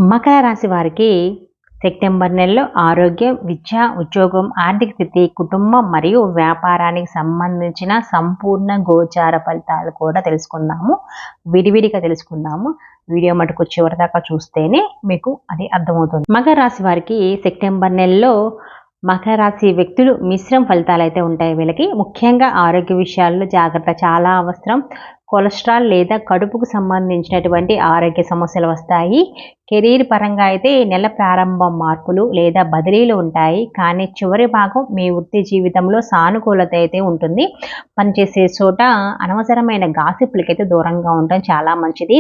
మకర రాశి వారికి సెప్టెంబర్ నెలలో ఆరోగ్యం, విద్య, ఉద్యోగం, ఆర్థిక స్థితి, కుటుంబం మరియు వ్యాపారానికి సంబంధించిన సంపూర్ణ గోచార ఫలితాలు కూడా తెలుసుకుందాము. విడివిడిగా తెలుసుకుందాము. వీడియో మటుకు చివరిదాకా చూస్తేనే మీకు అది అర్థమవుతుంది. మకర రాశి వారికి సెప్టెంబర్ నెలలో మకర రాశి వ్యక్తులు మిశ్రమ ఫలితాలు అయితే ఉంటాయి. వీళ్ళకి ముఖ్యంగా ఆరోగ్య విషయాల్లో జాగ్రత్త చాలా అవసరం. కొలెస్ట్రాల్ లేదా కడుపుకు సంబంధించినటువంటి ఆరోగ్య సమస్యలు వస్తాయి. కెరీర్ పరంగా అయితే నెల ప్రారంభం మార్పులు లేదా బదిలీలు ఉంటాయి. కానీ చివరి భాగం మీ వృత్తి జీవితంలో సానుకూలత అయితే ఉంటుంది. పనిచేసే చోట అనవసరమైన గాసిప్లకైతే దూరంగా ఉండడం చాలా మంచిది.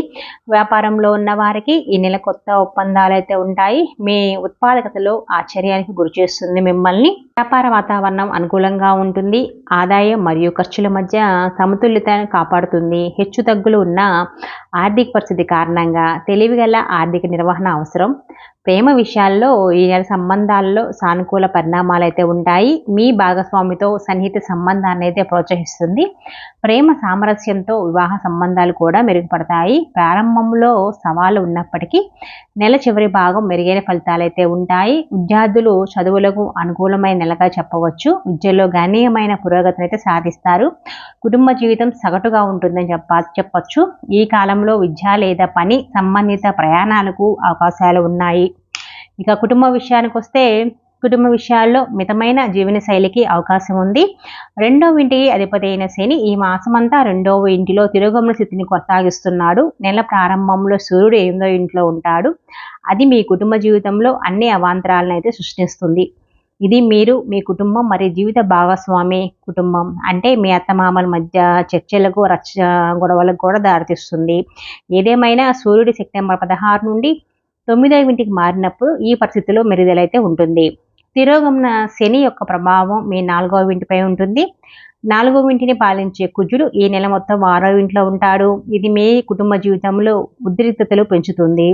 వ్యాపారంలో ఉన్న వారికి ఈ నెల కొత్త ఒప్పందాలు అయితే ఉంటాయి. మీ ఉత్పాదకతలో ఆశ్చర్యానికి గురి చేస్తుంది మిమ్మల్ని. వ్యాపార వాతావరణం అనుకూలంగా ఉంటుంది. ఆదాయం మరియు ఖర్చుల మధ్య సమతుల్యతను కాపాడుతుంది. హెచ్చు తగ్గులు ఉన్న ఆర్థిక పరిస్థితి కారణంగా తెలివిగల ఆర్థిక నిర్వహణ అవసరం. ప్రేమ విషయాల్లో ఈ నెల సంబంధాల్లో సానుకూల పరిణామాలు అయితే ఉంటాయి. మీ భాగస్వామితో సన్నిహిత సంబంధాన్ని అయితే ప్రోత్సహిస్తుంది. ప్రేమ సామరస్యంతో వివాహ సంబంధాలు కూడా మెరుగుపడతాయి. ప్రారంభంలో సవాలు ఉన్నప్పటికీ నెల చివరి భాగం మెరుగైన ఫలితాలు అయితే ఉంటాయి. విద్యార్థులు చదువులకు అనుకూలమైన నెలగా చెప్పవచ్చు. విద్యలో గణనీయమైన పురోగతిని అయితే సాధిస్తారు. కుటుంబ జీవితం సగటుగా ఉంటుందని చెప్పచ్చు. ఈ కాలంలో విద్య లేదా పని సంబంధిత ప్రయాణాలకు అవకాశాలు ఉన్నాయి. ఇక కుటుంబ విషయానికి వస్తే కుటుంబ విషయాల్లో మితమైన జీవన శైలికి అవకాశం ఉంది. రెండవ ఇంటికి అధిపతి అయిన శని ఈ మాసమంతా రెండవ ఇంటిలో తిరోగమన స్థితిని కొనసాగిస్తున్నాడు. నెల ప్రారంభంలో సూర్యుడు 8వ ఇంట్లో ఉంటాడు. అది మీ కుటుంబ జీవితంలో అన్ని అవాంతరాలను అయితే సృష్టిస్తుంది. ఇది మీరు మీ కుటుంబం మరియు జీవిత భాగస్వామి కుటుంబం అంటే మీ అత్తమామల మధ్య చర్చలకు గొడవలకు కూడా దారితీస్తుంది. ఏదేమైనా సూర్యుడు సెప్టెంబర్ 16 నుండి 9వ ఇంటికి మారినప్పుడు ఈ పరిస్థితిలో మెరుగుదలైతే ఉంటుంది. తిరోగమన శని యొక్క ప్రభావం మీ 4వ ఇంటిపై ఉంటుంది. 4వ ఇంటిని పాలించే కుజుడు ఈ నెల మొత్తం 6వ ఇంట్లో ఉంటాడు. ఇది మీ కుటుంబ జీవితంలో ఉద్రిక్తతలు పెంచుతుంది.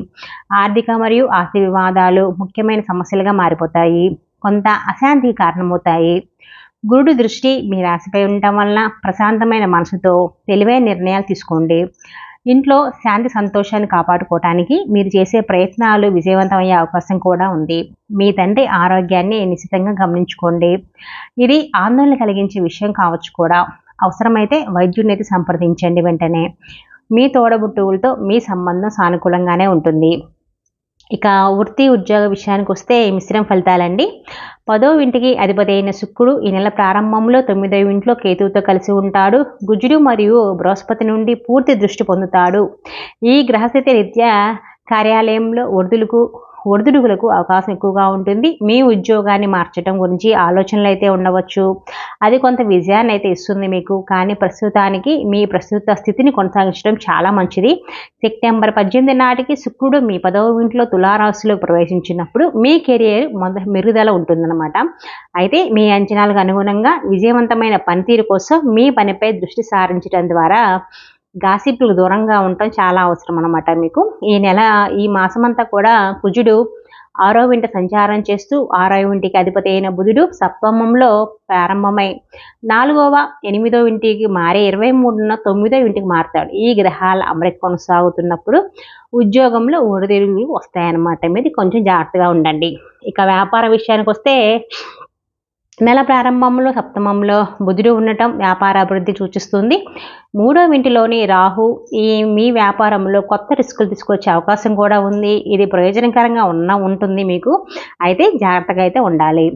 ఆర్థిక మరియు ఆస్తి వివాదాలు ముఖ్యమైన సమస్యలుగా మారిపోతాయి. కొంత అశాంతికి కారణమవుతాయి. గురుడు దృష్టి మీ రాశిపై ఉండటం వలన ప్రశాంతమైన మనసుతో తెలివైన నిర్ణయాలు తీసుకోండి. ఇంట్లో శాంతి సంతోషాన్ని కాపాడుకోవటానికి మీరు చేసే ప్రయత్నాలు విజయవంతమయ్యే అవకాశం కూడా ఉంది. మీ తండ్రి ఆరోగ్యాన్ని నిశ్చితంగా గమనించుకోండి. ఇది ఆందోళన కలిగించే విషయం కావచ్చు కూడా. అవసరమైతే వైద్యుడిని అయితే సంప్రదించండి వెంటనే. మీ తోడబుట్టువులతో మీ సంబంధం సానుకూలంగానే ఉంటుంది. ఇక వృత్తి ఉద్యోగ విషయానికి వస్తే మిశ్రమ ఫలితాలండి. 10వ ఇంటికి అధిపతి అయిన శుక్రుడు ఈ నెల ప్రారంభంలో 9వ ఇంట్లో కేతువుతో కలిసి ఉంటాడు. కుజుడు మరియు బృహస్పతి నుండి పూర్తి దృష్టి పొందుతాడు. ఈ గ్రహస్థితి రీత్యా కార్యాలయంలో ఒడిదుడుకులకు అవకాశం ఎక్కువగా ఉంటుంది. మీ ఉద్యోగాన్ని మార్చడం గురించి ఆలోచనలు అయితే ఉండవచ్చు. అది కొంత విజయాన్ని అయితే ఇస్తుంది మీకు. కానీ ప్రస్తుతానికి మీ ప్రస్తుత స్థితిని కొనసాగించడం చాలా మంచిది. సెప్టెంబర్ 18 నాటికి శుక్రుడు మీ 10వ ఇంట్లో తులారాశిలో ప్రవేశించినప్పుడు మీ కెరియర్ మెరుగుదల ఉంటుందన్నమాట. అయితే మీ అంచనాలకు అనుగుణంగా విజయవంతమైన పనితీరు కోసం మీ పనిపై దృష్టి సారించడం ద్వారా గాసిప్లకు దూరంగా ఉండటం చాలా అవసరం అన్నమాట మీకు. ఈ మాసమంతా కూడా కుజుడు 6వ ఇంట సంచారం చేస్తూ 6వ ఇంటికి అధిపతి అయిన బుధుడు సప్తమంలో ప్రారంభమై 4వ 8వ ఇంటికి మారే 23న 9వ ఇంటికి మారుతాడు. ఈ గ్రహాల అమరిక కొనసాగుతున్నప్పుడు ఉద్యోగంలో ఒడిదుడుకులు వస్తాయన్నమాట. మీది కొంచెం జాగ్రత్తగా ఉండండి. ఇక వ్యాపార విషయానికి వస్తే నెల ప్రారంభంలో సప్తమంలో బుధుడు ఉండటం వ్యాపార అభివృద్ధి సూచిస్తుంది. 3వ ఇంటిలోని రాహు మీ వ్యాపారంలో కొత్త రిస్కులు తీసుకొచ్చే అవకాశం కూడా ఉంది. ఇది ప్రయోజనకరంగా ఉంటుంది మీకు. అయితే జాగ్రత్తగా అయితే ఉండాలి.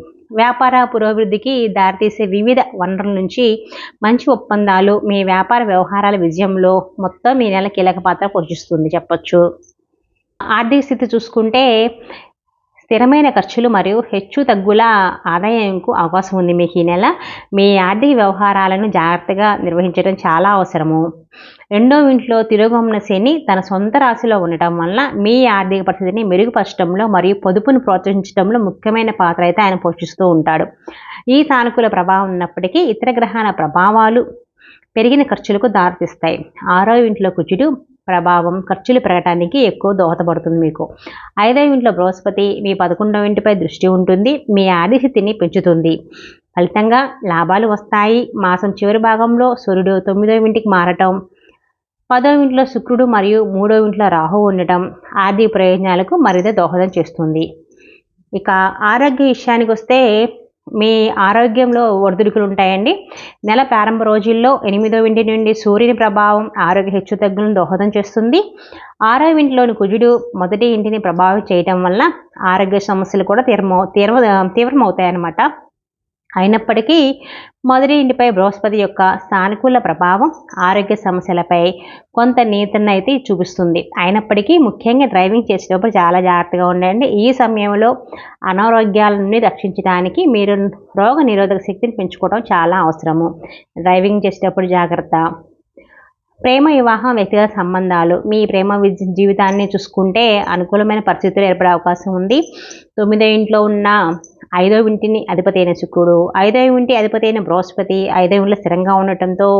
వ్యాపార పురోభివృద్ధికి దారితీసే వివిధ వనరుల నుంచి మంచి ఒప్పందాలు మీ వ్యాపార వ్యవహారాల విజయంలో మొత్తం ఈ నెల కీలక పాత్ర పోషిస్తుంది చెప్పచ్చు. ఆర్థిక స్థితి చూసుకుంటే స్థిరమైన ఖర్చులు మరియు హెచ్చు తగ్గుల ఆదాయంకు అవకాశం ఉంది మీకు ఈ నెల. మీ ఆర్థిక వ్యవహారాలను జాగ్రత్తగా నిర్వహించడం చాలా అవసరము. 2వ ఇంట్లో తిరోగమన శని తన సొంత రాశిలో ఉండటం వలన మీ ఆర్థిక పరిస్థితిని మెరుగుపరచడంలో మరియు పొదుపును ప్రోత్సహించడంలో ముఖ్యమైన పాత్ర అయితే ఆయన పోషిస్తూ ఉంటాడు. ఈ సానుకూల ప్రభావం ఉన్నప్పటికీ ఇతర గ్రహాల ప్రభావాలు పెరిగిన ఖర్చులకు దారితీస్తాయి. 6వ ఇంట్లో కుజుడు ప్రభావం ఖర్చులు పెరగడానికి ఎక్కువ దోహదపడుతుంది మీకు. 5వ ఇంట్లో బృహస్పతి మీ 11వ ఇంటిపై దృష్టి ఉంటుంది. మీ ఆర్థిక స్థితిని పెంచుతుంది. ఫలితంగా లాభాలు వస్తాయి. మాసం చివరి భాగంలో సూర్యుడు 9వ ఇంటికి మారటం 10వ ఇంట్లో శుక్రుడు మరియు 3వ ఇంట్లో రాహువు ఉండటం ఆర్థిక ప్రయోజనాలకు మరింత దోహదం చేస్తుంది. ఇక ఆరోగ్య విషయానికి వస్తే మీ ఆరోగ్యంలో ఒడిదుడుకులు ఉంటాయండి. నెల ప్రారంభ రోజుల్లో 8వ ఇంటి నుండి సూర్యుని ప్రభావం ఆరోగ్య హెచ్చుతగ్గులను దోహదం చేస్తుంది. 6వ ఇంట్లోని కుజుడు మొదటి ఇంటిని ప్రభావితం చేయటం వల్ల ఆరోగ్య సమస్యలు కూడా తీవ్రమవుతాయన్నమాట. అయినప్పటికీ మొదటి ఇంటిపై బృహస్పతి యొక్క సానుకూల ప్రభావం ఆరోగ్య సమస్యలపై కొంత నియంత్రణ అయితే చూపిస్తుంది. అయినప్పటికీ ముఖ్యంగా డ్రైవింగ్ చేసేటప్పుడు చాలా జాగ్రత్తగా ఉండండి. ఈ సమయంలో అనారోగ్యాల నుండి రక్షించడానికి మీరు రోగ నిరోధక శక్తిని పెంచుకోవడం చాలా అవసరము. డ్రైవింగ్ చేసేటప్పుడు జాగ్రత్త. ప్రేమ, వివాహం, వ్యక్తిగత సంబంధాలు. మీ ప్రేమ జీవితాన్ని చూసుకుంటే అనుకూలమైన పరిస్థితులు ఏర్పడే అవకాశం ఉంది. 9వ ఇంట్లో ఉన్న 5వ ఇంటిని అధిపతి అయిన శుక్రుడు, 5వ ఇంటి అధిపతి అయిన బృహస్పతి 5వ ఇంట్లో స్థిరంగా ఉండటంతో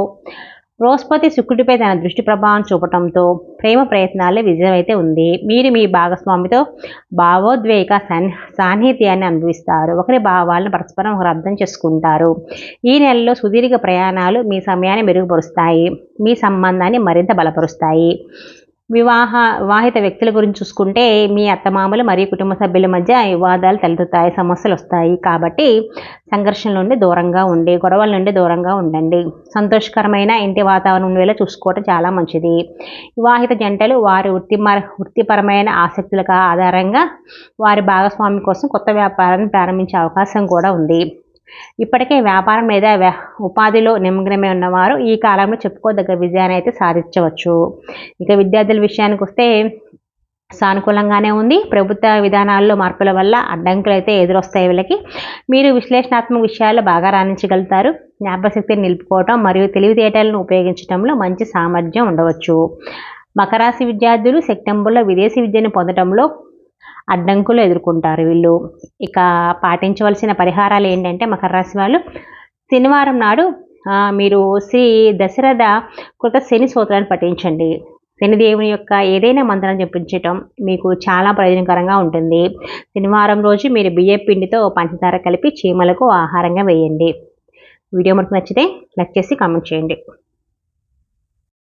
బృహస్పతి శుక్రుడిపై తన దృష్టి ప్రభావం చూపటంతో ప్రేమ ప్రయత్నాల్లో విజయం అయితే ఉంది. మీరు మీ భాగస్వామితో భావోద్వేగ సాన్నిహిత్యాన్ని అనుభవిస్తారు. ఒకరి భావాలను పరస్పరం ఒకరు అర్థం చేసుకుంటారు. ఈ నెలలో సుదీర్ఘ ప్రయాణాలు మీ సమయాన్ని మెరుగుపరుస్తాయి, మీ సంబంధాన్ని మరింత బలపరుస్తాయి. వివాహిత వ్యక్తుల గురించి చూసుకుంటే మీ అత్తమామలు మరియు కుటుంబ సభ్యుల మధ్య వివాదాలు తలెత్తుతాయి, సమస్యలు వస్తాయి. కాబట్టి సంఘర్షణ నుండి దూరంగా ఉండి, గొడవల నుండి దూరంగా ఉండండి. సంతోషకరమైన ఇంటి వాతావరణం వేళ చూసుకోవడం చాలా మంచిది. వివాహిత జంటలు వారి వృత్తిపరమైన ఆసక్తులకు ఆధారంగా వారి భాగస్వామి కోసం కొత్త వ్యాపారాన్ని ప్రారంభించే అవకాశం కూడా ఉంది. ఇప్పటికే వ్యాపారం లేదా ఉపాధిలో నిమగ్నమై ఉన్నవారు ఈ కాలంలో చెప్పుకోదగ్గ విజయాన్ని అయితే సాధించవచ్చు. ఇక విద్యార్థుల విషయానికి వస్తే సానుకూలంగానే ఉంది. ప్రభుత్వ విధానాల్లో మార్పుల వల్ల అడ్డంకులు అయితే ఎదురొస్తాయి వీళ్ళకి. మీరు విశ్లేషణాత్మక విషయాల్లో బాగా రాణించగలుగుతారు. జ్ఞాపకశక్తిని నిలుపుకోవటం మరియు తెలివితేటలను ఉపయోగించడంలో మంచి సామర్థ్యం ఉండవచ్చు. మకర రాశి విద్యార్థులు సెప్టెంబర్లో విదేశీ విద్యను పొందడంలో అడ్డంకులు ఎదుర్కొంటారు వీళ్ళు. ఇక పాటించవలసిన పరిహారాలు ఏంటంటే మకర రాశి వాళ్ళు శనివారం నాడు మీరు శ్రీ దశరథ కృత శని స్తోత్రాన్ని పఠించండి. శనిదేవుని యొక్క ఏదైనా మంత్రం జపించటం మీకు చాలా ప్రయోజనకరంగా ఉంటుంది. శనివారం రోజు మీరు బియ్యం పిండితో పంచదార కలిపి చీమలకు ఆహారంగా వేయండి. వీడియో మనకు నచ్చితే లైక్ చేసి కామెంట్ చేయండి.